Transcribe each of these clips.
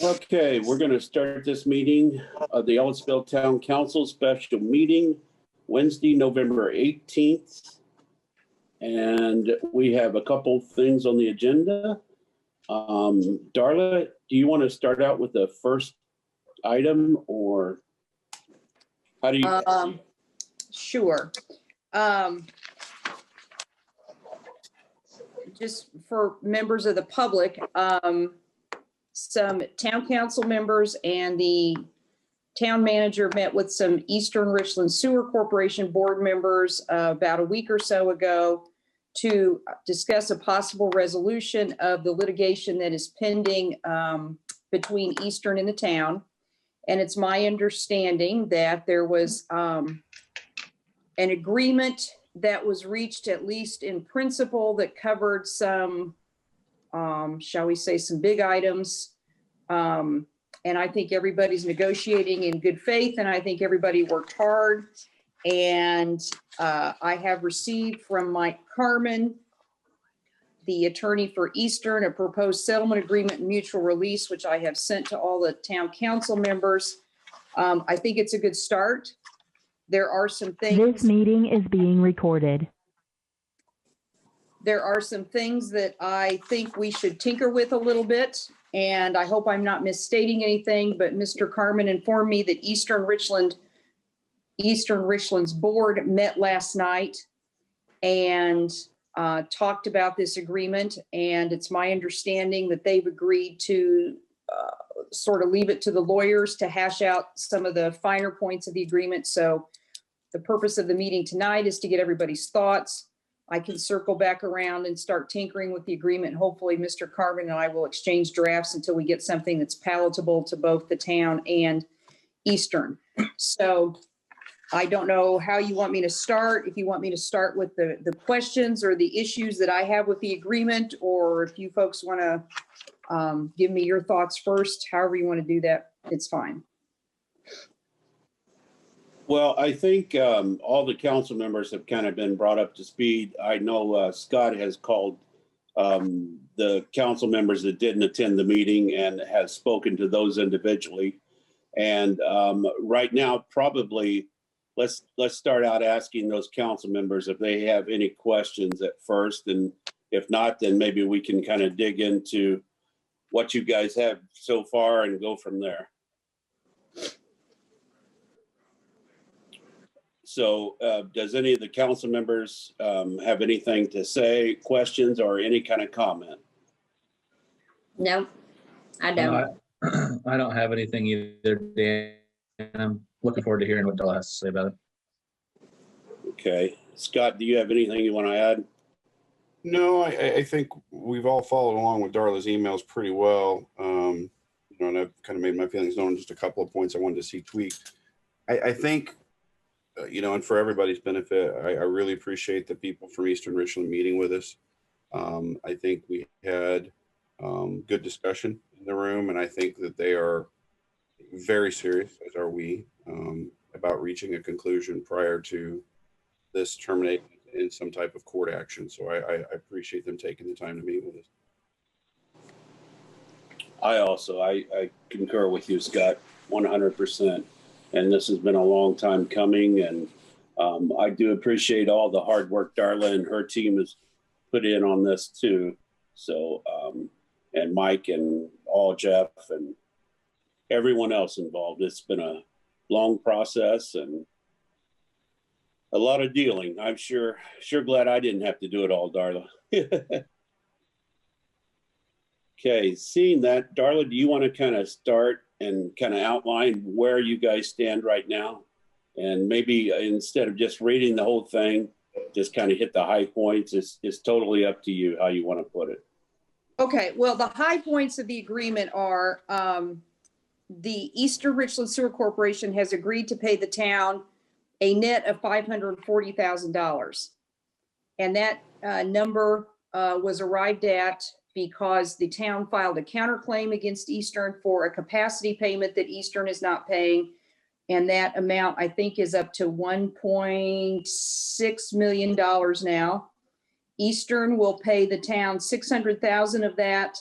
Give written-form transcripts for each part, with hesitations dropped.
Okay, we're going to start this meeting of the Ellettsville Town Council special meeting, Wednesday, November 18th. And we have a couple things on the agenda. Darla, do you want to start out with the first item, or how do you? Sure. Just for members of the public, some town council members and the town manager met with some Eastern Richland Sewer Corporation board members about a week or so ago to discuss a possible resolution of the litigation that is pending between Eastern and the town. And it's my understanding that there was an agreement that was reached, at least in principle, that covered some, shall we say, some big items. And I think everybody's negotiating in good faith, and I think everybody worked hard. And I have received from Mike Carmen, the attorney for Eastern, a proposed settlement agreement and mutual release, which I have sent to all the town council members. I think it's a good start. There are some things. This meeting is being recorded. There are some things that I think we should tinker with a little bit, and I hope I'm not misstating anything, but Mr. Carmen informed me that Eastern Richland's board met last night and talked about this agreement, and it's my understanding that they've agreed to sort of leave it to the lawyers to hash out some of the finer points of the agreement. So the purpose of the meeting tonight is to get everybody's thoughts. I can circle back around and start tinkering with the agreement. Hopefully Mr. Carmen and I will exchange drafts until we get something that's palatable to both the town and Eastern. So I don't know how you want me to start. If you want me to start with the questions or the issues that I have with the agreement, or if you folks want to give me your thoughts first, however you want to do that, it's fine. Well, I think all the council members have kind of been brought up to speed. I know Scott has called the council members that didn't attend the meeting and has spoken to those individually. And right now, probably let's start out asking those council members if they have any questions at first. And if not, then maybe we can kind of dig into what you guys have so far and go from there. So does any of the council members have anything to say, questions, or any kind of comment? No, I don't. I don't have anything either, Dan. I'm looking forward to hearing what Della has to say about it. Okay. Scott, do you have anything you want to add? No, I think we've all followed along with Darla's emails pretty well. And I've kind of made my feelings known. Just a couple of points I wanted to see tweaked. I think, and for everybody's benefit, I really appreciate the people from Eastern Richland meeting with us. I think we had good discussion in the room, and I think that they are very serious, as are we, about reaching a conclusion prior to this terminating in some type of court action. So I appreciate them taking the time to meet with us. I concur with you, Scott, 100%. And this has been a long time coming. And I do appreciate all the hard work Darla and her team has put in on this too. So, and Mike and Jeff and everyone else involved. It's been a long process and a lot of dealing. I'm sure glad I didn't have to do it all, Darla. Okay, seeing that, Darla, do you want to kind of start and kind of outline where you guys stand right now? And maybe instead of just reading the whole thing, just kind of hit the high points. It's totally up to you how you want to put it. Okay, well, the high points of the agreement are the Eastern Richland Sewer Corporation has agreed to pay the town a net of $540,000. And that number was arrived at because the town filed a counterclaim against Eastern for a capacity payment that Eastern is not paying. And that amount, I think, is up to $1.6 million now. Eastern will pay the town $600,000 of that,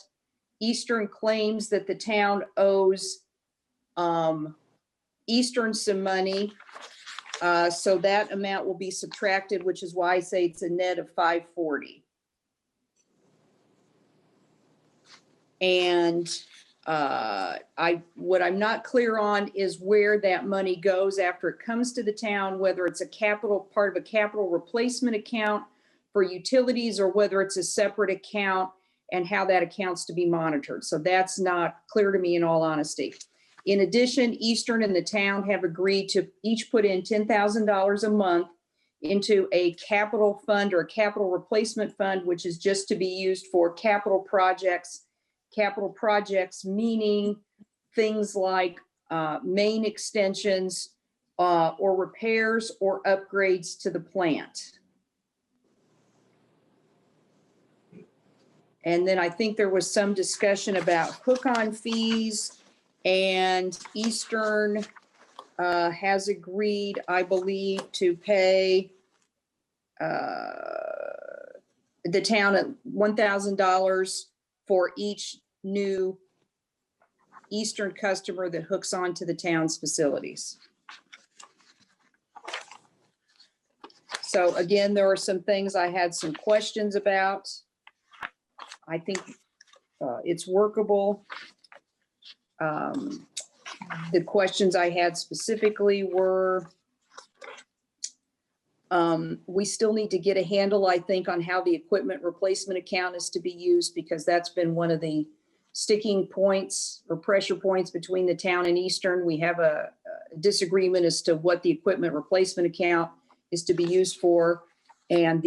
Eastern claims that the town owes Eastern some money. So that amount will be subtracted, which is why I say it's a net of 540. And what I'm not clear on is where that money goes after it comes to the town, whether it's a capital, part of a capital replacement account for utilities, or whether it's a separate account and how that account's to be monitored. So that's not clear to me, in all honesty. In addition, Eastern and the town have agreed to each put in $10,000 a month into a capital fund or a capital replacement fund, which is just to be used for capital projects. Capital projects meaning things like main extensions or repairs or upgrades to the plant. And then I think there was some discussion about hook-on fees, and Eastern has agreed, I believe, to pay the town at $1,000 for each new Eastern customer that hooks onto the town's facilities. So again, there are some things I had some questions about. I think it's workable. The questions I had specifically were, we still need to get a handle, I think, on how the equipment replacement account is to be used, because that's been one of the sticking points or pressure points between the town and Eastern. We have a disagreement as to what the equipment replacement account is to be used for. And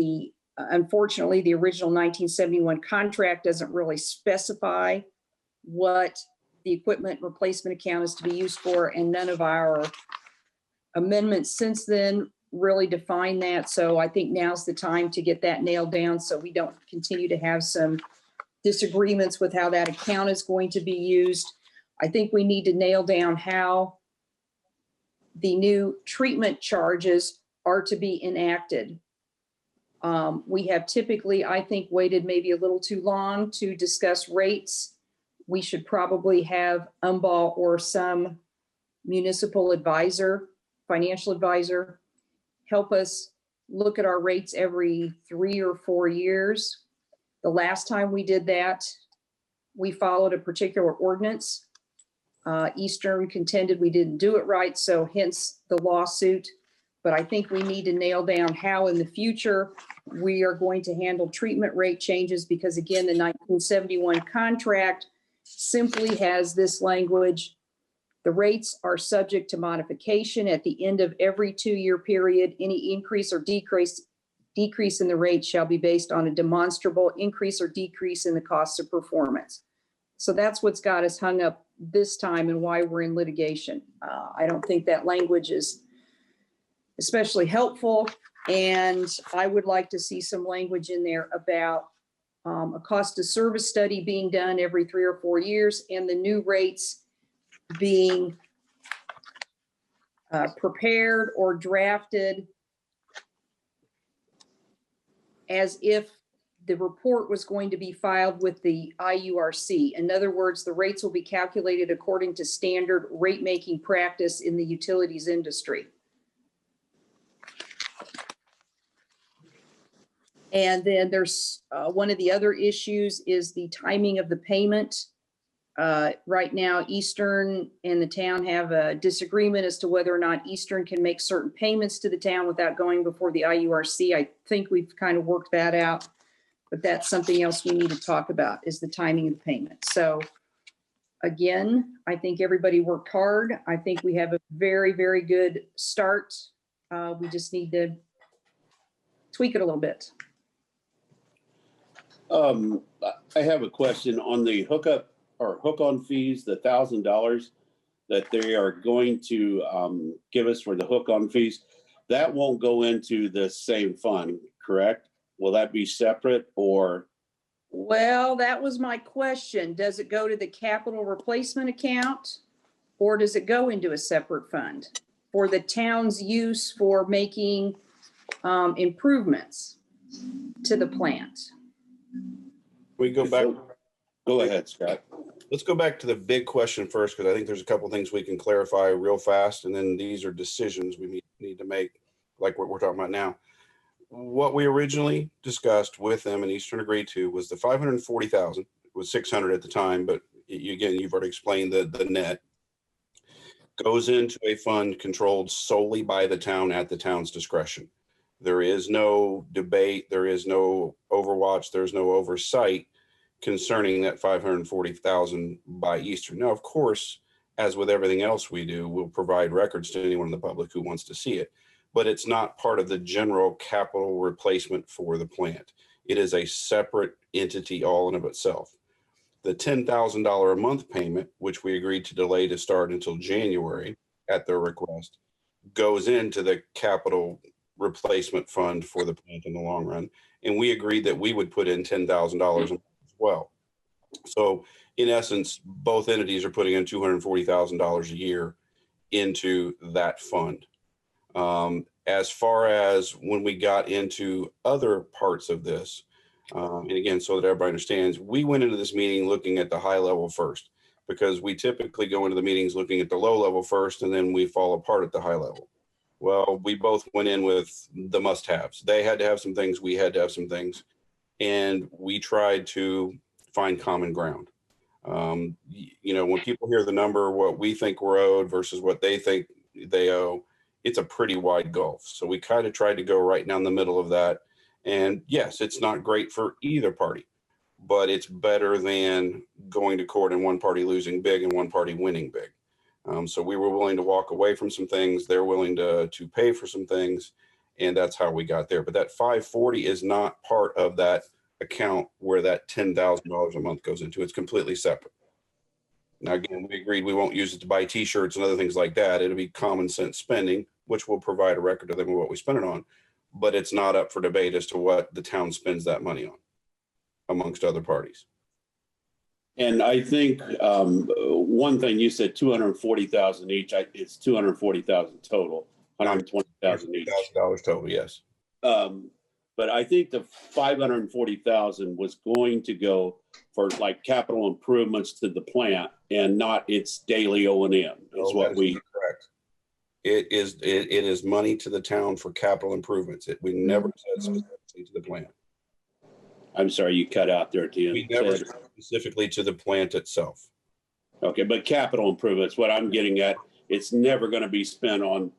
unfortunately, the original 1971 contract doesn't really specify what the equipment replacement account is to be used for, and none of our amendments since then really define that. So I think now's the time to get that nailed down so we don't continue to have some disagreements with how that account is going to be used. I think we need to nail down how the new treatment charges are to be enacted. We have typically, I think, waited maybe a little too long to discuss rates. We should probably have UMBAL or some municipal advisor, financial advisor, help us look at our rates every 3 or 4 years. The last time we did that, we followed a particular ordinance. Eastern contended we didn't do it right, so hence the lawsuit. But I think we need to nail down how in the future we are going to handle treatment rate changes, because again, the 1971 contract simply has this language: the rates are subject to modification at the end of every 2-year period. Any increase or decrease in the rate shall be based on a demonstrable increase or decrease in the cost of performance. So that's what's got us hung up this time and why we're in litigation. I don't think that language is especially helpful. And I would like to see some language in there about a cost of service study being done every 3 or 4 years, and the new rates being prepared or drafted as if the report was going to be filed with the IURC. In other words, the rates will be calculated according to standard rate-making practice in the utilities industry. And then there's one of the other issues is the timing of the payment. Right now, Eastern and the town have a disagreement as to whether or not Eastern can make certain payments to the town without going before the IURC. I think we've kind of worked that out, but that's something else we need to talk about, is the timing of the payment. So again, I think everybody worked hard. I think we have a very, very good start. We just need to tweak it a little bit. I have a question on the hookup or hook-on fees, the $1,000 that they are going to give us for the hook-on fees. That won't go into the same fund, correct? Will that be separate or? Well, that was my question. Does it go to the capital replacement account, or does it go into a separate fund for the town's use for making improvements to the plant? We go back. Go ahead, Scott. Let's go back to the big question first, because I think there's a couple things we can clarify real fast, and then these are decisions we need to make, like what we're talking about now. What we originally discussed with them and Eastern agreed to was the 540,000. It was 600 at the time, but again, you've already explained the net goes into a fund controlled solely by the town at the town's discretion. There is no debate, there is no overwatch, there's no oversight concerning that 540,000 by Eastern. Now, of course, as with everything else we do, we'll provide records to anyone in the public who wants to see it, but it's not part of the general capital replacement for the plant. It is a separate entity all in of itself. The $10,000 a month payment, which we agreed to delay to start until January at their request, goes into the capital replacement fund for the plant in the long run. And we agreed that we would put in $10,000 as well. So in essence, both entities are putting in $240,000 a year into that fund. As far as when we got into other parts of this, and again, so that everybody understands, we went into this meeting looking at the high level first, because we typically go into the meetings looking at the low level first, and then we fall apart at the high level. Well, we both went in with the must-haves. They had to have some things, we had to have some things, and we tried to find common ground. You know, when people hear the number, what we think we're owed versus what they think they owe, it's a pretty wide gulf. So we kind of tried to go right down the middle of that. And yes, it's not great for either party, but it's better than going to court and one party losing big and one party winning big. So we were willing to walk away from some things. They're willing to pay for some things. And that's how we got there. But that 540 is not part of that account where that $10,000 a month goes into. It's completely separate. Now, again, we agreed we won't use it to buy T-shirts and other things like that. It'll be common sense spending, which will provide a record of them of what we spend it on. But it's not up for debate as to what the town spends that money on amongst other parties. And I think one thing you said, 240,000 each. It's 240,000 total, 120,000 each. $1,000 total, yes. But I think the 540,000 was going to go for like capital improvements to the plant and not its daily O&M. Is what we correct. It is money to the town for capital improvements. We never said specifically to the plant. I'm sorry, you cut out there at the end. We never said specifically to the plant itself. Okay, but capital improvements, what I'm getting at, it's never going to be spent on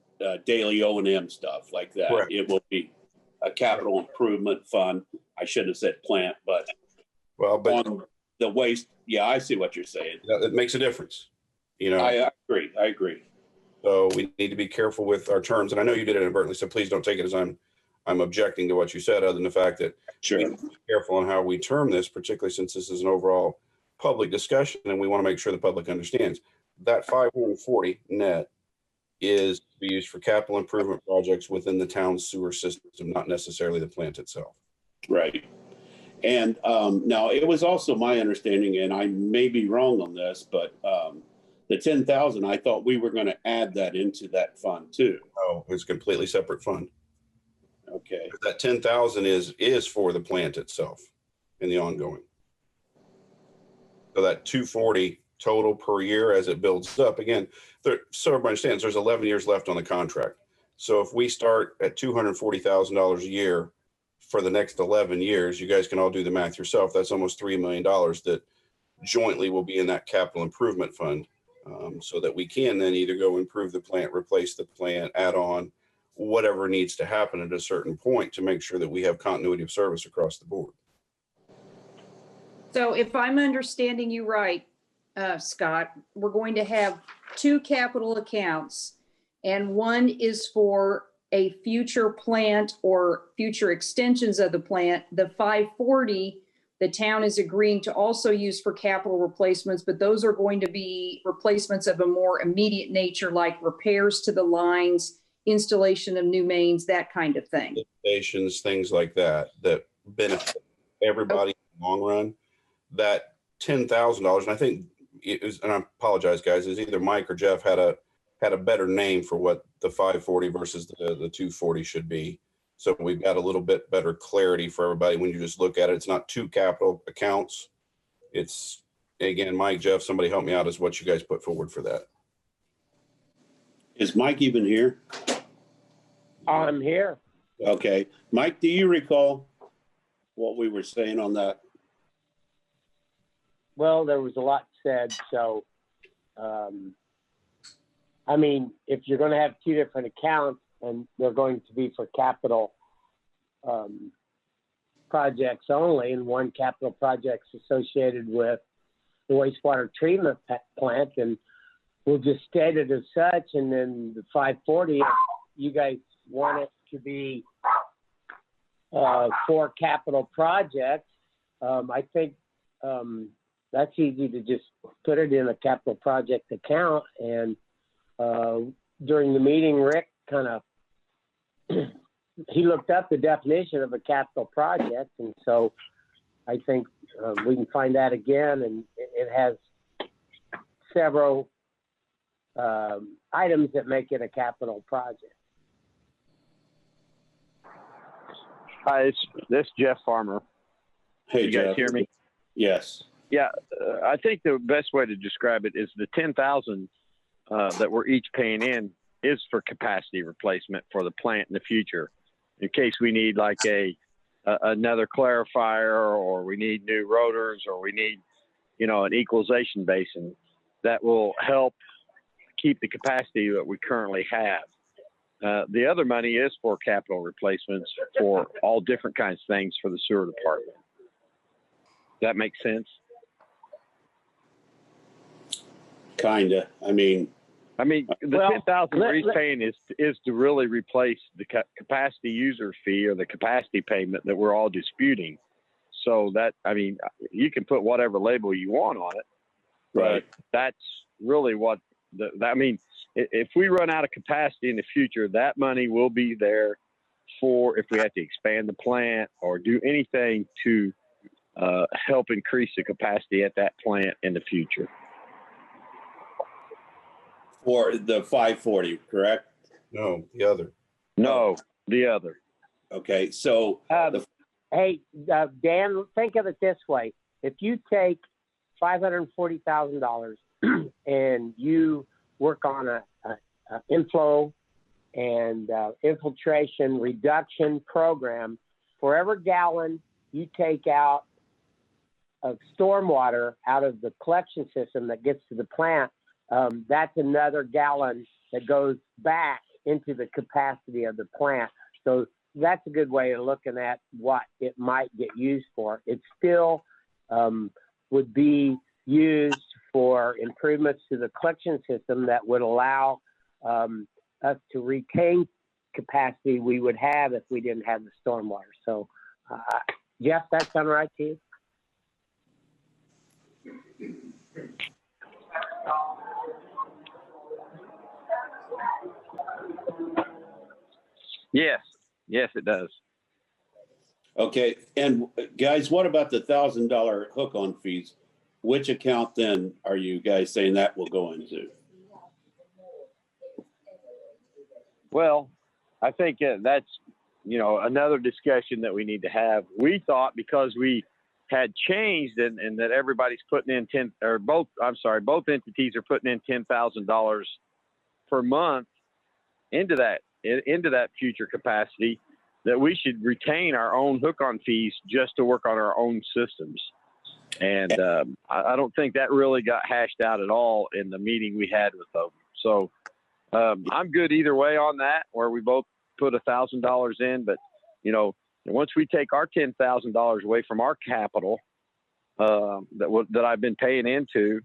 daily O&M stuff like that. Correct. It will be a capital improvement fund. I shouldn't have said plant, but on the waste. Yeah, I see what you're saying. It makes a difference. You know, I agree. So we need to be careful with our terms. And I know you did it inadvertently, so please don't take it as I'm objecting to what you said, other than the fact that Sure. we need to be careful on how we term this, particularly since this is an overall public discussion and we want to make sure the public understands. That 540 net is to be used for capital improvement projects within the town's sewer system, not necessarily the plant itself. Right. And now it was also my understanding, and I may be wrong on this, but the 10,000, I thought we were going to add that into that fund too. No, it's a completely separate fund. Okay. That 10,000 is for the plant itself in the ongoing. So that 240 total per year as it builds up, again, so everybody understands there's 11 years left on the contract. So if we start at $240,000 a year for the next 11 years, you guys can all do the math yourself. That's almost $3 million that jointly will be in that capital improvement fund, so that we can then either go improve the plant, replace the plant, add on whatever needs to happen at a certain point to make sure that we have continuity of service across the board. So if I'm understanding you right, Scott, we're going to have two capital accounts, and one is for a future plant or future extensions of the plant. The 540, the town is agreeing to also use for capital replacements, but those are going to be replacements of a more immediate nature, like repairs to the lines, installation of new mains, that kind of thing. Stations, things like that, that benefit everybody in the long run. That $10,000, and I think it was, and I apologize, guys, is either Mike or Jeff had a better name for what the 540 versus the 240 should be. So we've got a little bit better clarity for everybody when you just look at it. It's not two capital accounts. it's, again, Mike, Jeff, somebody help me out as what you guys put forward for that. Is Mike even here? I'm here. Okay. Mike, do you recall what we were saying on that? Well, there was a lot said, so, I mean, if you're going to have two different accounts and they're going to be for capital projects only, and one capital project's associated with the wastewater treatment plant, and we'll just state it as such, and then the 540, if you guys want it to be for capital projects, I think that's easy to just put it in a capital project account. And during the meeting, Rick kind of he looked up the definition of a capital project, and so I think we can find that again, and it has several items that make it a capital project. Hi, this is Jeff Farmer. Hey, You guys Jeff. hear me? Yes. Yeah, I think the best way to describe it is the 10,000 that we're each paying in is for capacity replacement for the plant in the future, in case we need like another clarifier, or we need new rotors, or we need, an equalization basin that will help keep the capacity that we currently have. The other money is for capital replacements for all different kinds of things for the sewer department. That makes sense? Kinda. I mean, the Well, 10,000 we're each paying is to really replace the capacity user fee, or the capacity payment that we're all disputing. So that, you can put whatever label you want on it, right. but that's really what if we run out of capacity in the future, that money will be there for if we have to expand the plant or do anything to help increase the capacity at that plant in the future. For the 540, correct? No, the other. No, the other. Okay. So Hey, Dan, think of it this way. If you take $540,000 and you work on a inflow and infiltration reduction program, for every gallon you take out of stormwater out of the collection system that gets to the plant, that's another gallon that goes back into the capacity of the plant. So that's a good way of looking at what it might get used for. It still would be used for improvements to the collection system that would allow us to retain capacity we would have if we didn't have the stormwater. So, Jeff, that sound right to you? Yes, it does. okay. And guys, what about the $1,000 hook-on fees? Which account then are you guys saying that will go into? Well, I think that's, another discussion that we need to have. We thought because we had changed and that everybody's putting in both entities are putting in $10,000 per month into that future capacity, that we should retain our own hook-on fees just to work on our own systems. And I don't think that really got hashed out at all in the meeting we had with them. So I'm good either way on that, where we both put $1,000 in. But, once we take our $10,000 away from our capital that I've been paying into,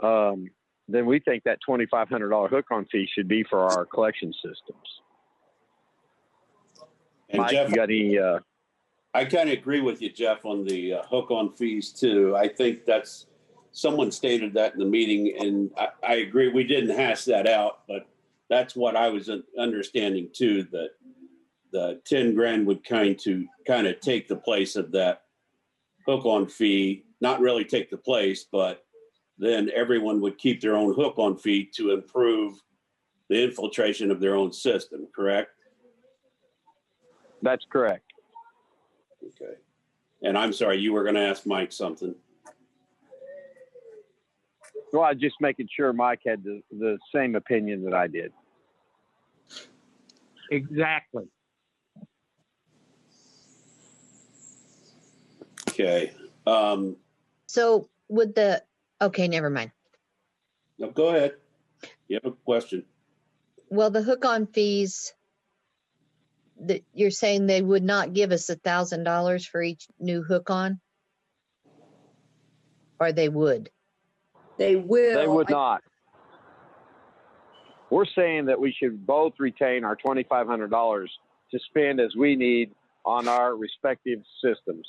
then we think that $2,500 hook-on fee should be for our collection systems. And Mike, Jeff, you got any? I kind of agree with you, Jeff, on the hook-on fees too. I think someone stated that in the meeting, and I agree. We didn't hash that out, but that's what I was understanding too, that the 10 grand would kind of take the place of that hook-on fee, not really take the place, but then everyone would keep their own hook-on fee to improve the infiltration of their own system, correct? That's correct. Okay. And I'm sorry, you were going to ask Mike something. Well, I'm just making sure Mike had the same opinion that I did. Exactly. Okay. So would okay, never mind. No, go ahead. You have a question. Well, the hook-on fees, you're saying they would not give us $1,000 for each new hook-on? Or they would? They will. They would not. We're saying that we should both retain our $2,500 to spend as we need on our respective systems.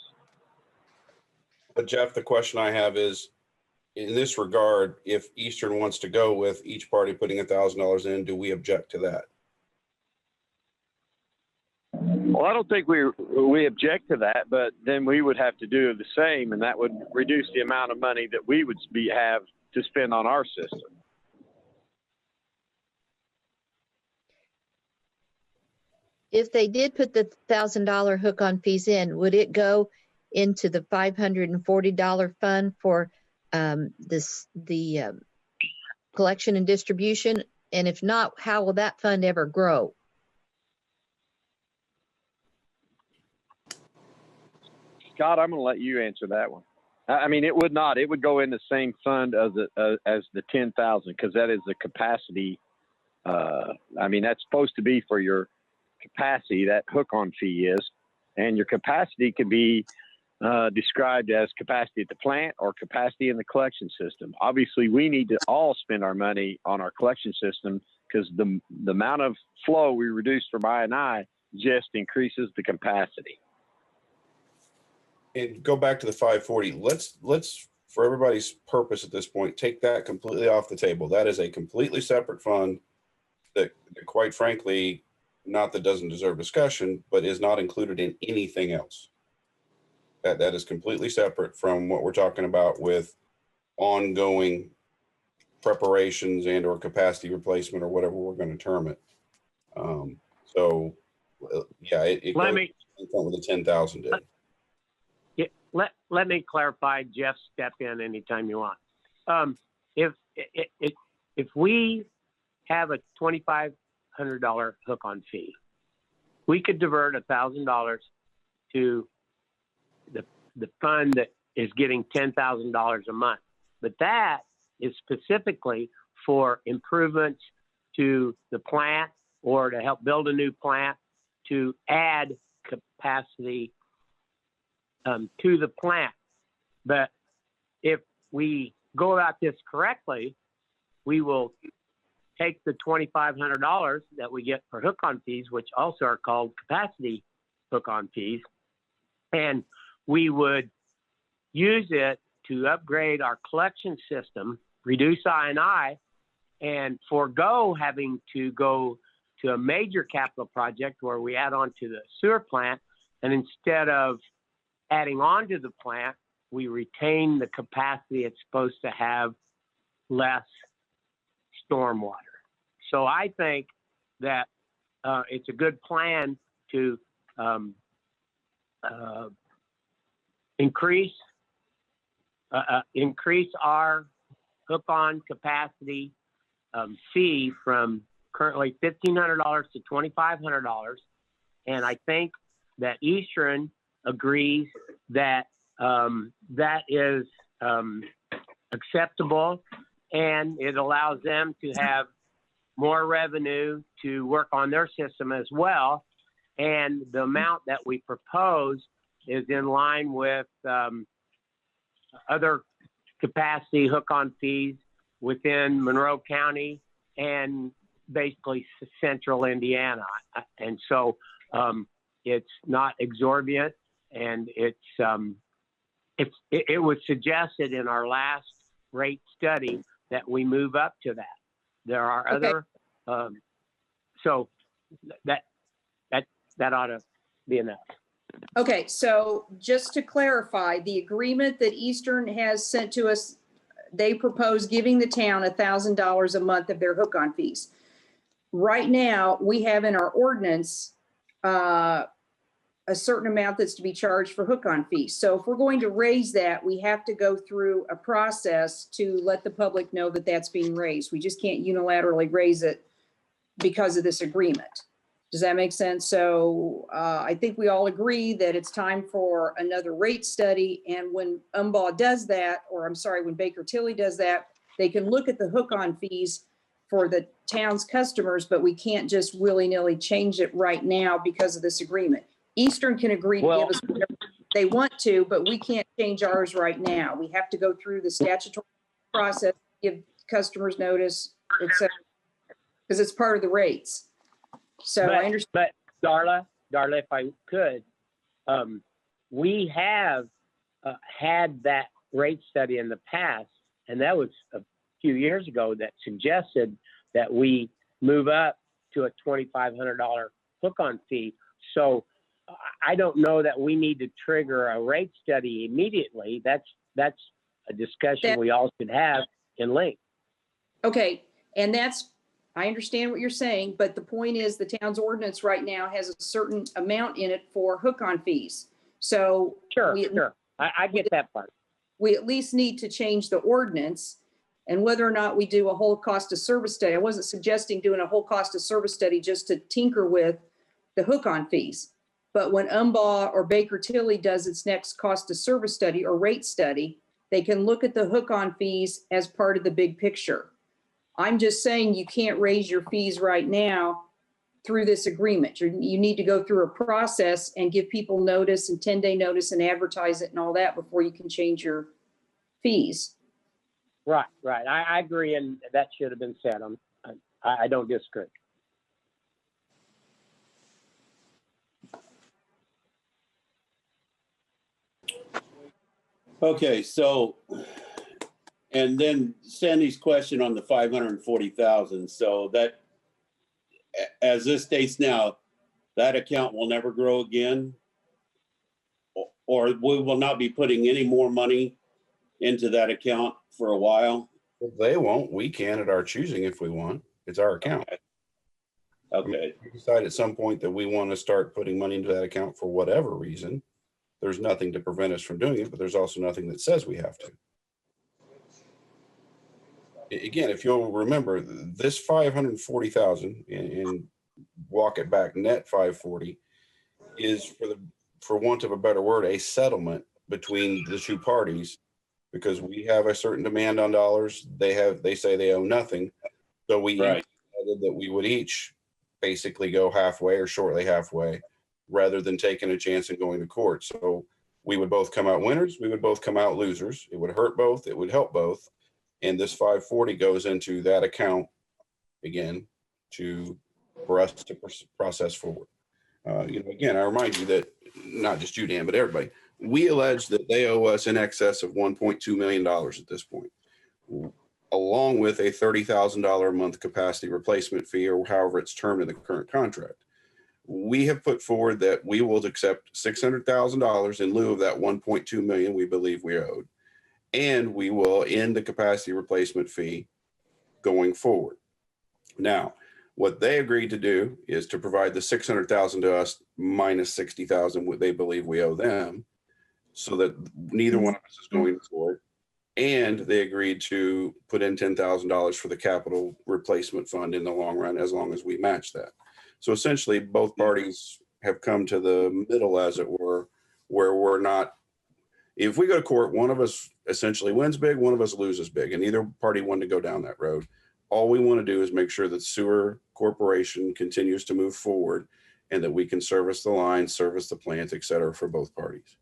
But Jeff, the question I have is, in this regard, if Eastern wants to go with each party putting $1,000 in, do we object to that? Well, I don't think we object to that, but then we would have to do the same, and that would reduce the amount of money that we would have to spend on our system. If they did put the $1,000 hook-on fees in, would it go into the $540 fund for the collection and distribution? And if not, how will that fund ever grow? Scott, I'm going to let you answer that one. I mean, it would not. It would go in the same fund as the 10,000, because that is the capacity. I mean, that's supposed to be for your capacity. That hook-on fee is, and your capacity can be described as capacity at the plant or capacity in the collection system. Obviously, we need to all spend our money on our collection system, because the amount of flow we reduce from I&I just increases the capacity. And go back to the 540. Let's for everybody's purpose at this point, take that completely off the table. That is a completely separate fund that quite frankly, not that doesn't deserve discussion, but is not included in anything else. That is completely separate from what we're talking about with ongoing preparations and or capacity replacement or whatever we're going to term it. So yeah, it Let goes me with the 10,000 did. let me clarify. Jeff, step in anytime you want. If we have a $2,500 hook-on fee, we could divert $1,000 to the fund that is getting $10,000 a month. But that is specifically for improvements to the plant or to help build a new plant, to add capacity to the plant. But if we go about this correctly, we will take the $2,500 that we get for hook-on fees, which also are called capacity hook-on fees, and we would use it to upgrade our collection system, reduce I&I, and forego having to go to a major capital project where we add on to the sewer plant. And instead of adding on to the plant, we retain the capacity it's supposed to have, less stormwater. So I think that it's a good plan to increase our hook-on capacity fee from currently $1,500 to $2,500. And I think that Eastern agrees that that is acceptable, and it allows them to have more revenue to work on their system as well. And the amount that we propose is in line with other capacity hook-on fees within Monroe County and basically central Indiana. And so it's not exorbitant, and it was suggested in our last rate study that we move up to that. There are other, so that ought to be enough. Okay, so just to clarify, the agreement that Eastern has sent to us, they propose giving the town $1,000 a month of their hook-on fees. Right now, we have in our ordinance a certain amount that's to be charged for hook-on fees. So if we're going to raise that, we have to go through a process to let the public know that that's being raised. We just can't unilaterally raise it because of this agreement. Does that make sense? So I think we all agree that it's time for another rate study. And when does that, or I'm sorry, when Baker Tilly does that, they can look at the hook-on fees for the town's customers, but we can't just willy-nilly change it right now because of this agreement. Eastern can agree to give us whatever they want to, but we can't change ours right now. We have to go through the statutory process, give customers notice, et cetera, because it's part of the rates. So I understand. But Darla, if I could, we have had that rate study in the past, and that was a few years ago, that suggested that we move up to a $2,500 hook-on fee. So I don't know that we need to trigger a rate study immediately. That's a discussion we all should have in length. Okay, and I understand what you're saying, but the point is the town's ordinance right now has a certain amount in it for hook-on fees. So Sure. I get that part. We at least need to change the ordinance, and whether or not we do a whole cost of service study. I wasn't suggesting doing a whole cost of service study just to tinker with the hook-on fees. But when or Baker Tilly does its next cost of service study or rate study, they can look at the hook-on fees as part of the big picture. I'm just saying you can't raise your fees right now through this agreement. You need to go through a process and give people notice and 10-day notice and advertise it and all that before you can change your fees. Right. I agree, and that should have been said. I don't disagree. Okay, so, and then Sandy's question on the 540,000. So that, as this states now, that account will never grow again, or we will not be putting any more money into that account for a while. If they won't, we can at our choosing if we want. It's our account. Okay. If we decide at some point that we want to start putting money into that account for whatever reason, there's nothing to prevent us from doing it, but there's also nothing that says we have to. Again, if you'll remember, this 540,000 and walk it back net 540 is, for want of a better word, a settlement between the two parties, because we have a certain demand on dollars. They say they owe nothing. So we decided that we would each basically go halfway or shortly halfway, rather than taking a chance and going to court. So we would both come out winners. We would both come out losers. It would hurt both. It would help both. And this 540 goes into that account again for us to process forward. Again, I remind you that not just you, Dan, but everybody, we allege that they owe us in excess of $1.2 million at this point, along with a $30,000 a month capacity replacement fee, or however it's termed in the current contract. We have put forward that we will accept $600,000 in lieu of that $1.2 million we believe we owed, and we will end the capacity replacement fee going forward. Now, what they agreed to do is to provide the $600,000 to us minus $60,000 what they believe we owe them, so that neither one of us is going to court. And they agreed to put in $10,000 for the capital replacement fund in the long run, as long as we match that. So essentially, both parties have come to the middle, as it were, where we're not, if we go to court, one of us essentially wins big, one of us loses big, and neither party wanted to go down that road. All we want to do is make sure that Sewer Corporation continues to move forward, and that we can service the line, service the plant, et cetera, for both parties.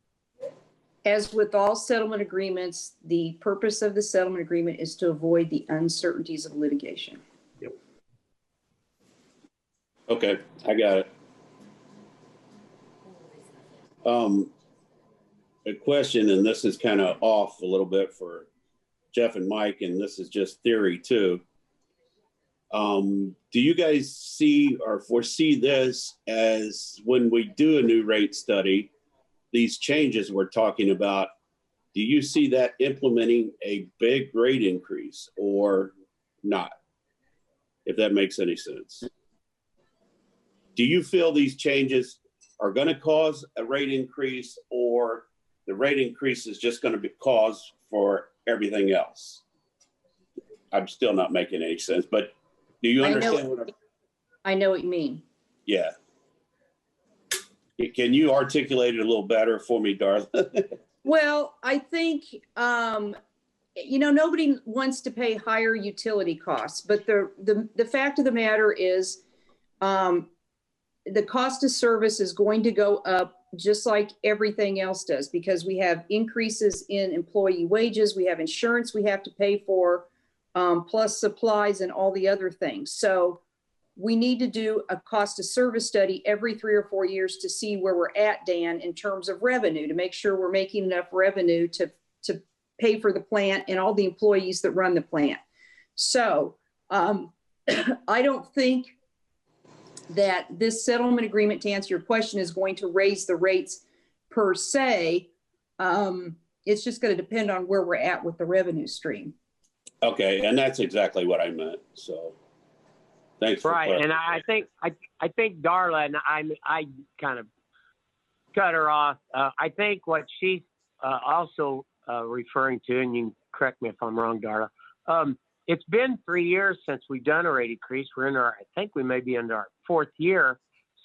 As with all settlement agreements, the purpose of the settlement agreement is to avoid the uncertainties of litigation. Yep. Okay, I got it. A question, and this is kind of off a little bit for Jeff and Mike, and this is just theory too. Do you guys see or foresee this as, when we do a new rate study, these changes we're talking about, do you see that implementing a big rate increase or not? If that makes any sense. Do you feel these changes are going to cause a rate increase, or the rate increase is just going to be cause for everything else. I'm still not making any sense, but do you understand what I know what you mean. yeah. Can you articulate it a little better for me, Darla? Well, I think, nobody wants to pay higher utility costs, but the fact of the matter is, the cost of service is going to go up just like everything else does, because we have increases in employee wages, we have insurance we have to pay for, plus supplies and all the other things. So we need to do a cost of service study every 3 or 4 years to see where we're at, Dan, in terms of revenue, to make sure we're making enough revenue to pay for the plant and all the employees that run the plant. So I don't think that this settlement agreement, to answer your question, is going to raise the rates per se. It's just going to depend on where we're at with the revenue stream. Okay, and that's exactly what I meant. So thanks for Right, and I think Darla, and I kind of cut her off. I think what she's also referring to, and you can correct me if I'm wrong, Darla. It's been 3 years since we've done a rate increase. We're in I think we may be into our 4th year.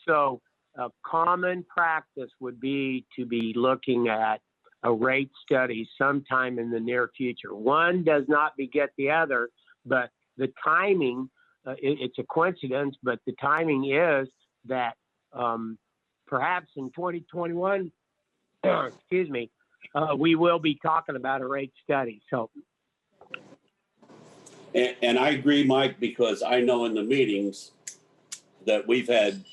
So a common practice would be to be looking at a rate study sometime in the near future. One does not beget the other, but the timing, it's a coincidence, but the timing is that perhaps in 2021, excuse me, we will be talking about a rate study. So. And I agree, Mike, because I know in the meetings that we've had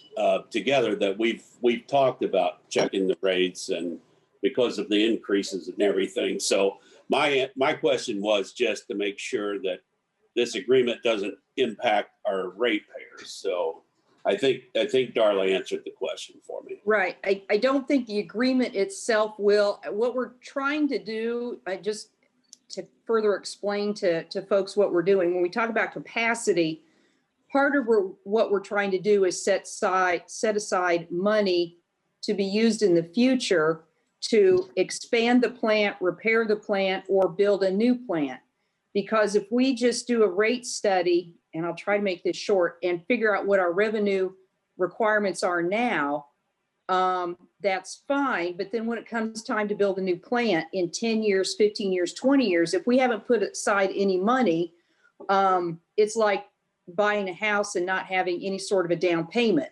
together that we've talked about checking the rates, and because of the increases and everything. So my question was just to make sure that this agreement doesn't impact our ratepayers. So I think Darla answered the question for me. Right. I don't think the agreement itself will. What we're trying to do, just to further explain to folks what we're doing, when we talk about capacity, part of what we're trying to do is set aside money to be used in the future to expand the plant, repair the plant, or build a new plant. Because if we just do a rate study, and I'll try to make this short, and figure out what our revenue requirements are now, that's fine. But then when it comes time to build a new plant in 10 years, 15 years, 20 years, if we haven't put aside any money, it's like buying a house and not having any sort of a down payment.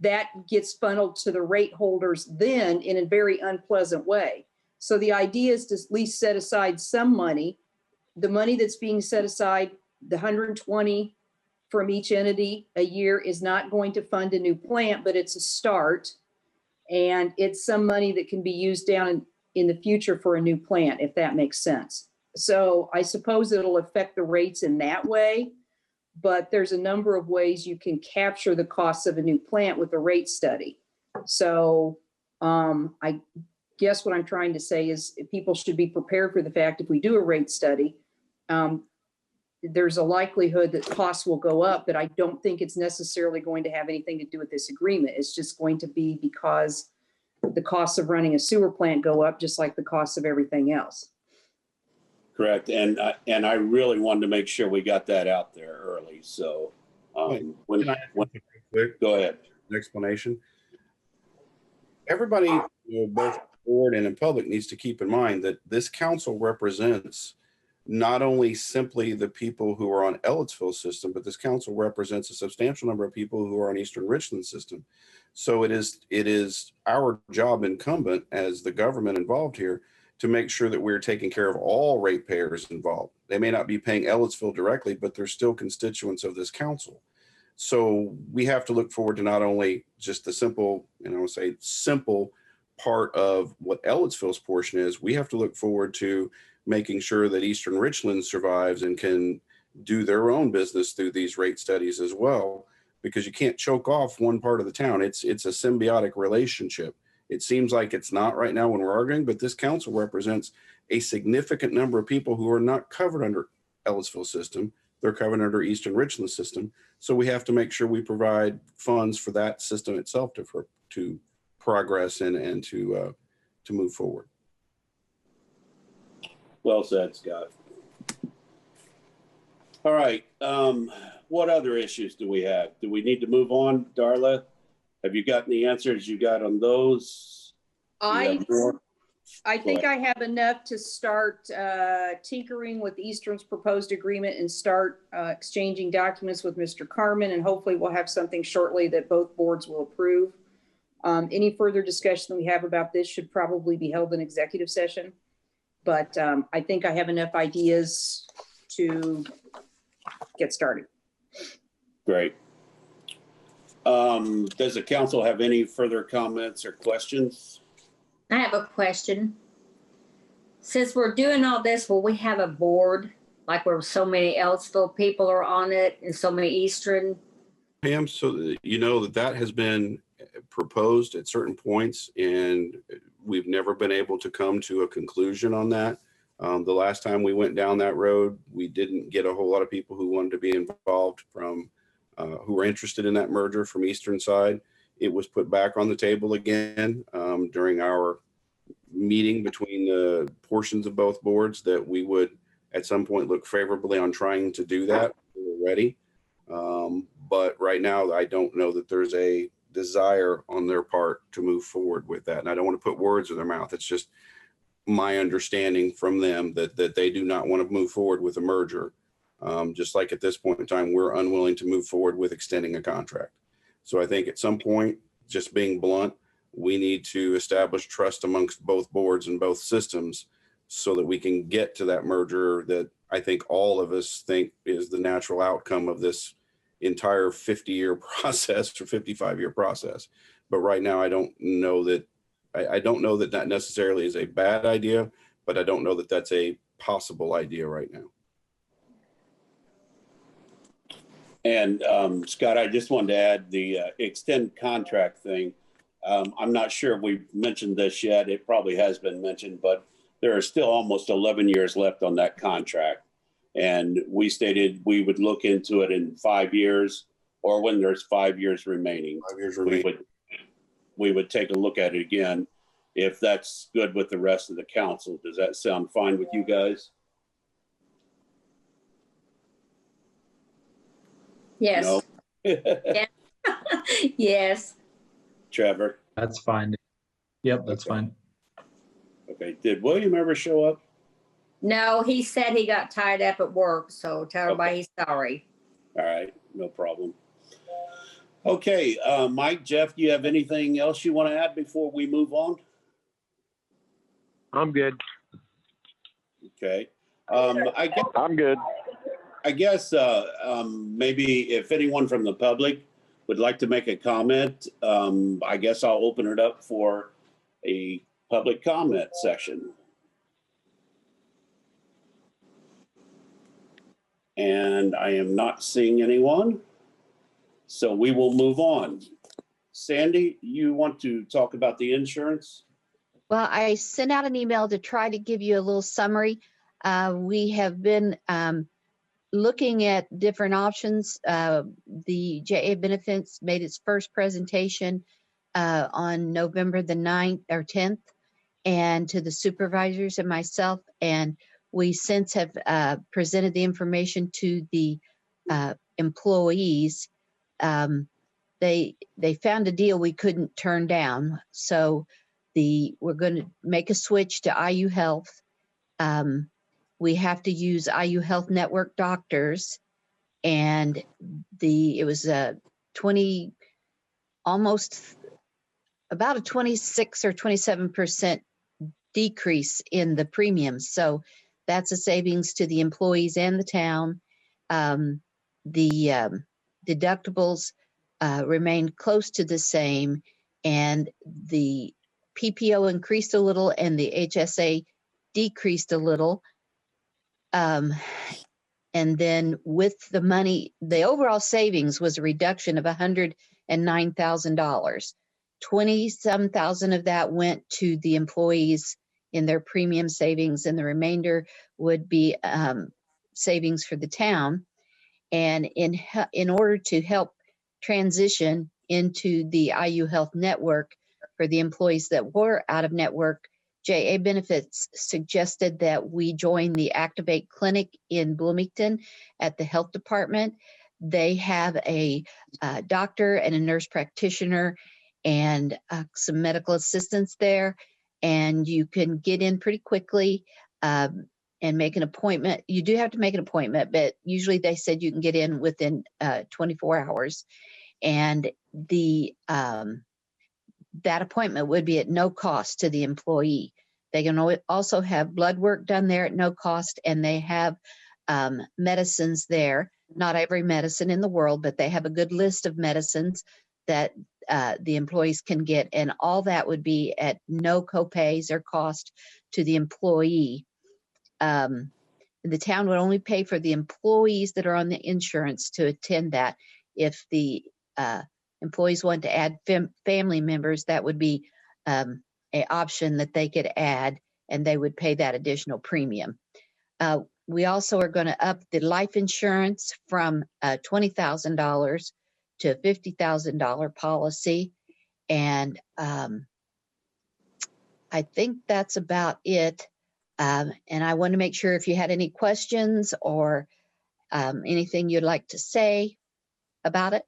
That gets funneled to the rate holders then in a very unpleasant way. So the idea is to at least set aside some money. The money that's being set aside, the 120 from each entity a year, is not going to fund a new plant, but it's a start. And it's some money that can be used down in the future for a new plant, if that makes sense. So I suppose it'll affect the rates in that way, but there's a number of ways you can capture the costs of a new plant with a rate study. So I guess what I'm trying to say is people should be prepared for the fact if we do a rate study, there's a likelihood that costs will go up, but I don't think it's necessarily going to have anything to do with this agreement. It's just going to be because the costs of running a sewer plant go up, just like the costs of everything else. Correct. And I really wanted to make sure we got that out there early. So go ahead. An explanation. Everybody, both board and in public, needs to keep in mind that this council represents not only simply the people who are on Ellettsville system, but this council represents a substantial number of people who are on Eastern Richland system. So it is our job incumbent as the government involved here to make sure that we're taking care of all ratepayers involved. They may not be paying Ellettsville directly, but they're still constituents of this council. So we have to look forward to not only just the simple, simple part of what Ellettsville's portion is. We have to look forward to making sure that Eastern Richland survives and can do their own business through these rate studies as well, because you can't choke off one part of the town. It's a symbiotic relationship. It seems like it's not right now when we're arguing, but this council represents a significant number of people who are not covered under Ellettsville system. They're covered under Eastern Richland system. So we have to make sure we provide funds for that system itself to progress and to move forward. Well said, Scott. All right. What other issues do we have? Do we need to move on, Darla? Have you gotten the answers you got on those? Do you have more? I think I have enough to start tinkering with Eastern's proposed agreement and start exchanging documents with Mr. Carmen, and hopefully we'll have something shortly that both boards will approve. Any further discussion we have about this should probably be held in executive session, but I think I have enough ideas to get started. Great. Does the council have any further comments or questions? I have a question. Since we're doing all this, will we have a board like where so many Ellettsville people are on it and so many Eastern? Pam, so you know that has been proposed at certain points, and we've never been able to come to a conclusion on that. The last time we went down that road, we didn't get a whole lot of people who wanted to be involved from who were interested in that merger from Eastern side. It was put back on the table again during our meeting between the portions of both boards that we would at some point look favorably on trying to do that. We're ready. But right now, I don't know that there's a desire on their part to move forward with that. And I don't want to put words in their mouth. It's just my understanding from them that they do not want to move forward with a merger. Just like at this point in time, we're unwilling to move forward with extending a contract. So I think at some point, just being blunt, we need to establish trust amongst both boards and both systems so that we can get to that merger that I think all of us think is the natural outcome of this entire 50-year process or 55-year process. But right now, I don't know that that necessarily is a bad idea, but I don't know that that's a possible idea right now. And Scott, I just wanted to add the extend contract thing. I'm not sure if we've mentioned this yet. It probably has been mentioned, but there are still almost 11 years left on that contract. And we stated we would look into it in 5 years, or when there's 5 years remaining. 5 years remaining. We would take a look at it again if that's good with the rest of the council. Does that sound fine with you guys? Yes. No? Yeah. Yes. Trevor? That's fine. Yep, that's fine. Okay. Did William ever show up? No, he said he got tied up at work, so tell everybody he's sorry. All right. No problem. Okay. Mike, Jeff, do you have anything else you want to add before we move on? I'm good. Okay. I'm good. I guess maybe if anyone from the public would like to make a comment, I guess I'll open it up for a public comment section. And I am not seeing anyone, so we will move on. Sandy, you want to talk about the insurance? Well, I sent out an email to try to give you a little summary. We have been looking at different options. The JA Benefits made its first presentation on November the 9th or 10th, and to the supervisors and myself, and we since have presented the information to the employees. They found a deal we couldn't turn down, so we're going to make a switch to IU Health. We have to use IU Health Network doctors, and it was about a 26 or 27% decrease in the premiums. So that's a savings to the employees and the town. The deductibles remained close to the same, and the PPO increased a little and the HSA decreased a little. And then with the money, the overall savings was a reduction of $109,000. 20-some thousand of that went to the employees in their premium savings, and the remainder would be savings for the town. And in order to help transition into the IU Health Network, for the employees that were out of network, JA Benefits suggested that we join the Activate Clinic in Bloomington at the health department. They have a doctor and a nurse practitioner and some medical assistants there, and you can get in pretty quickly and make an appointment. You do have to make an appointment, but usually they said you can get in within 24 hours. And the that appointment would be at no cost to the employee. They can also have blood work done there at no cost, and they have medicines there. Not every medicine in the world, but they have a good list of medicines that the employees can get, and all that would be at no copays or cost to the employee. The town would only pay for the employees that are on the insurance to attend that. If the employees want to add family members, that would be an option that they could add, and they would pay that additional premium. We also are going to up the life insurance from $20,000 to a $50,000 policy. And I think that's about it. And I want to make sure if you had any questions or anything you'd like to say about it.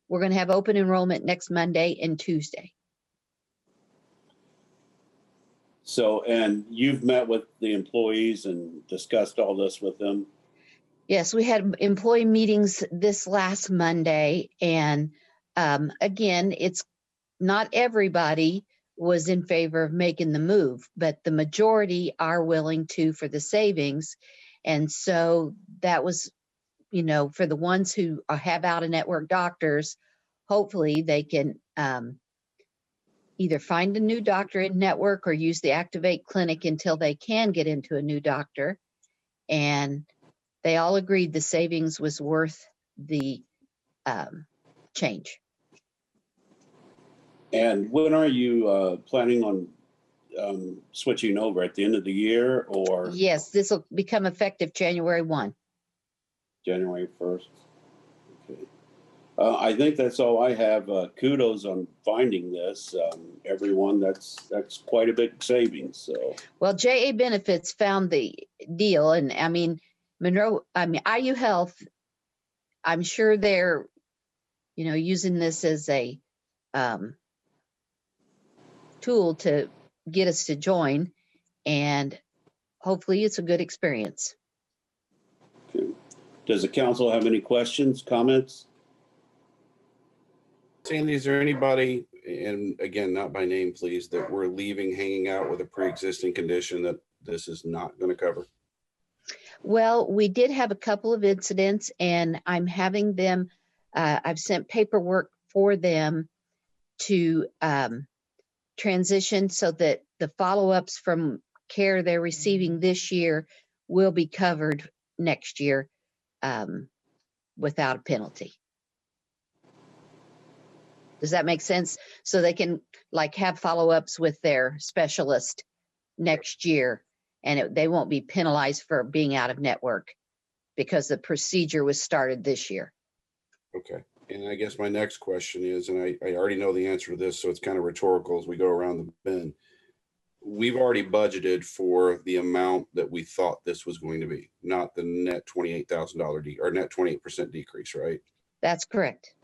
We're going to have open enrollment next Monday and Tuesday. So, and you've met with the employees and discussed all this with them? Yes, we had employee meetings this last Monday. And again, it's not everybody was in favor of making the move, but the majority are willing to for the savings. And so that was, you know, for the ones who have out-of-network doctors, hopefully they can either find a new doctor in network or use the Activate Clinic until they can get into a new doctor. And they all agreed the savings was worth the change. And when are you planning on switching over, at the end of the year or? Yes, this will become effective January 1. January 1st. Okay. I think that's all I have. Kudos on finding this. Everyone, that's quite a big savings. So. Well, JA Benefits found the deal, and I mean, IU Health, I'm sure they're, you know, using this as a tool to get us to join, and hopefully it's a good experience. Okay. Does the council have any questions, comments? Sandy, is there anybody, and again, not by name, please, that we're leaving hanging out with a pre-existing condition that this is not going to cover? Well, we did have a couple of incidents, and I'm having them, I've sent paperwork for them to transition so that the follow-ups from care they're receiving this year will be covered next year without a penalty. Does that make sense? So they can like have follow-ups with their specialist next year, and they won't be penalized for being out of network because the procedure was started this year. Okay. And I guess my next question is, and I already know the answer to this, so it's kind of rhetorical as we go around the bend. We've already budgeted for the amount that we thought this was going to be, not the net $28,000 or net 28% decrease, right? That's correct.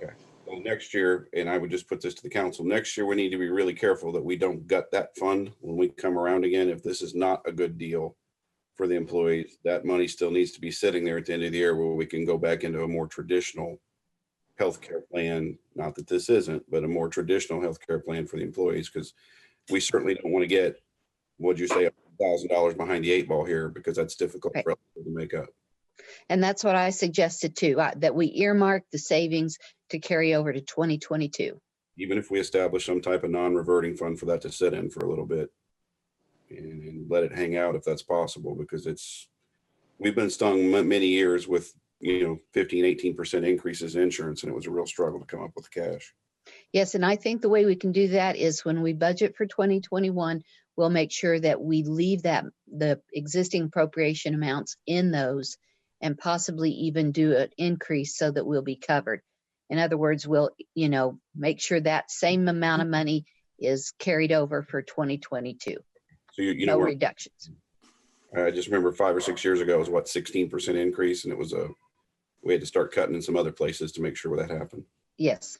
Okay. Well, next year, and I would just put this to the council, next year we need to be really careful that we don't gut that fund when we come around again. If this is not a good deal for the employees, that money still needs to be sitting there at the end of the year where we can go back into a more traditional healthcare plan. Not that this isn't, but a more traditional healthcare plan for the employees, because we certainly don't want to get, what'd you say, $1,000 behind the eight ball here, because that's difficult for us to make up. And that's what I suggested too, that we earmark the savings to carry over to 2022. Even if we establish some type of non-reverting fund for that to sit in for a little bit and let it hang out if that's possible, because we've been stung many years with, 15, 18% increases in insurance, and it was a real struggle to come up with the cash. Yes, and I think the way we can do that is when we budget for 2021, we'll make sure that we leave the existing appropriation amounts in those and possibly even do an increase so that we'll be covered. In other words, we'll, make sure that same amount of money is carried over for 2022. So you No know, reductions. I just remember 5 or 6 years ago, it was what, 16% increase, and it was we had to start cutting in some other places to make sure that happened. Yes.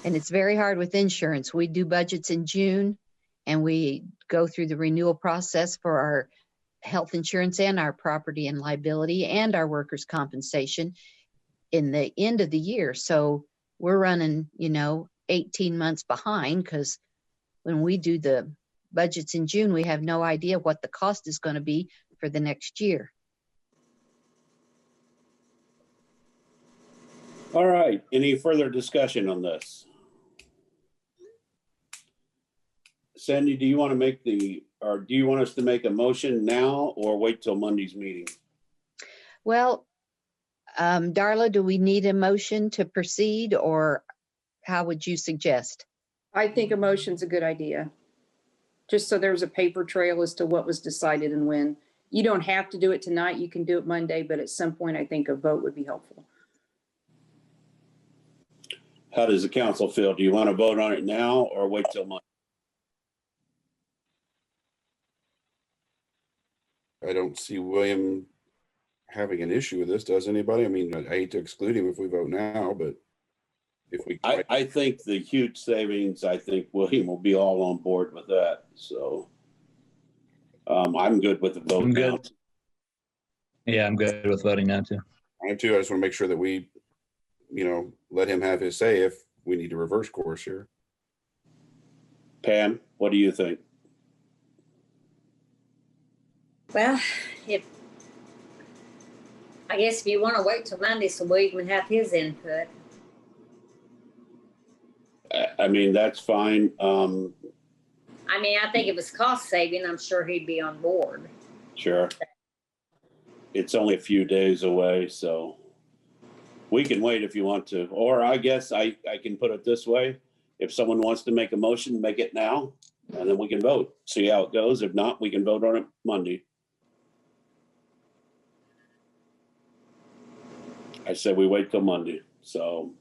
And it's very hard with insurance. We do budgets in June and we go through the renewal process for our health insurance and our property and liability and our workers' compensation in the end of the year. So we're running, 18 months behind, because when we do the budgets in June, we have no idea what the cost is going to be for the next year. All right. Any further discussion on this? Sandy, do you want us to make a motion now or wait till Monday's meeting? Well, Darla, do we need a motion to proceed, or how would you suggest? I think a motion's a good idea. Just so there's a paper trail as to what was decided and when. You don't have to do it tonight. You can do it Monday, but at some point, I think a vote would be helpful. How does the council feel? Do you want to vote on it now or wait till Monday? I don't see William having an issue with this. Does anybody? I mean, I hate to exclude him if we vote now, but if we, I think the huge savings, I think William will be all on board with that. So I'm good with the vote I'm now. good. Yeah, I'm good with voting now too. I am too. I just want to make sure that we, let him have his say if we need to reverse course here. Pam, what do you think? Well, I guess if you want to wait till Monday so we can have his input. I mean, that's fine. I think if it's cost saving, I'm sure he'd be on board. Sure. It's only a few days away, so we can wait if you want to. Or I guess I can put it this way. If someone wants to make a motion, make it now, and then we can vote. See how it goes. If not, we can vote on it Monday. I said we wait till Monday. So,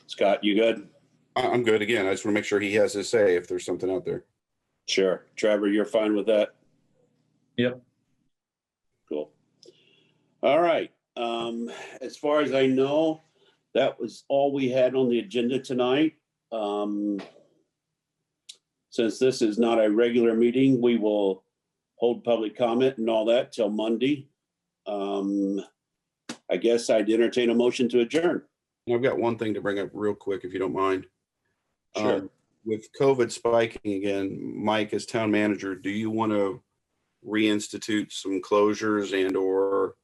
Scott, you good? I'm good. Again, I just want to make sure he has his say if there's something out there. Sure. Trevor, you're fine with that? Yep. Cool. All right. As far as I know, that was all we had on the agenda tonight. Since this is not a regular meeting, we will hold public comment and all that till Monday. I guess I'd entertain a motion to adjourn. I've got one thing to bring up real quick, if you don't mind. Sure. With COVID spiking again, Mike, as town manager, do you want to reinstitute some closures and or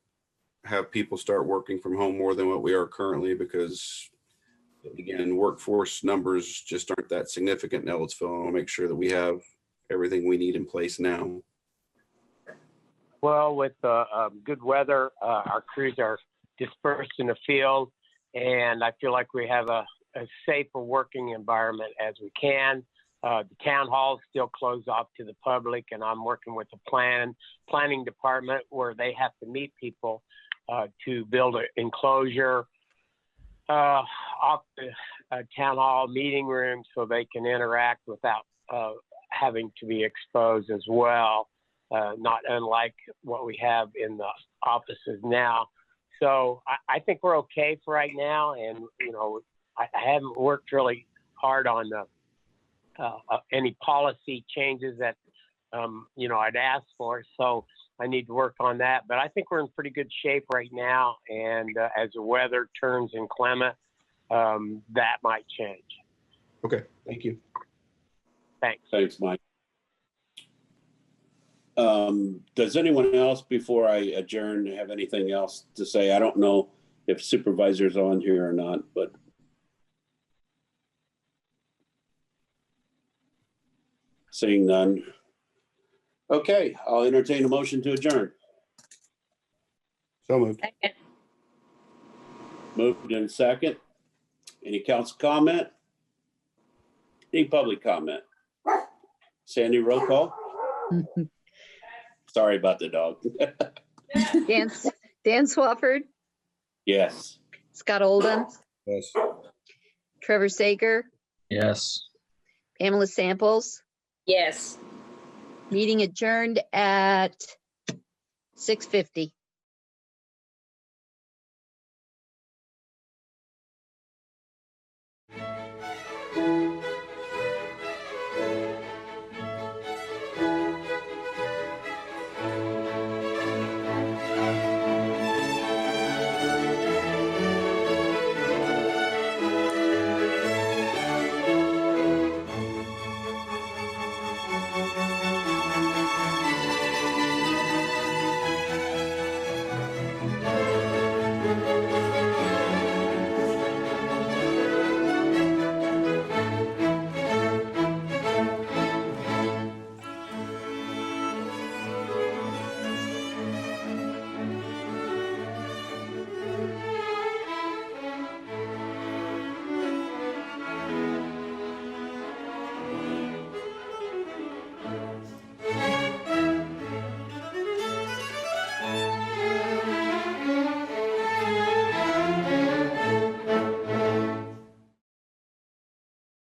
have people start working from home more than what we are currently? Because again, workforce numbers just aren't that significant in Ellettsville. I want to make sure that we have everything we need in place now. Well, with good weather, our crews are dispersed in the field, and I feel like we have a safer working environment as we can. The town hall is still closed off to the public, and I'm working with the planning department where they have to meet people to build an enclosure off the town hall meeting room so they can interact without having to be exposed as well, not unlike what we have in the offices now. So I think we're okay for right now, and I haven't worked really hard on any policy changes that I'd asked for. So I need to work on that. But I think we're in pretty good shape right now. And as the weather turns inclement, that might change. Okay, thank you. Thanks. Thanks, Mike. Does anyone else, before I adjourn, have anything else to say? I don't know if supervisor's on here or not, but seeing none. Okay, I'll entertain a motion to adjourn. So moved. Second. Moved in second. Any council comment? Any public comment? Sandy, roll call. Sorry about the dog. Dan Swafford, Yes. Scott Oldham, Yes. Trevor Sager, Yes. Pamela Samples. Yes. Meeting adjourned at 6:50.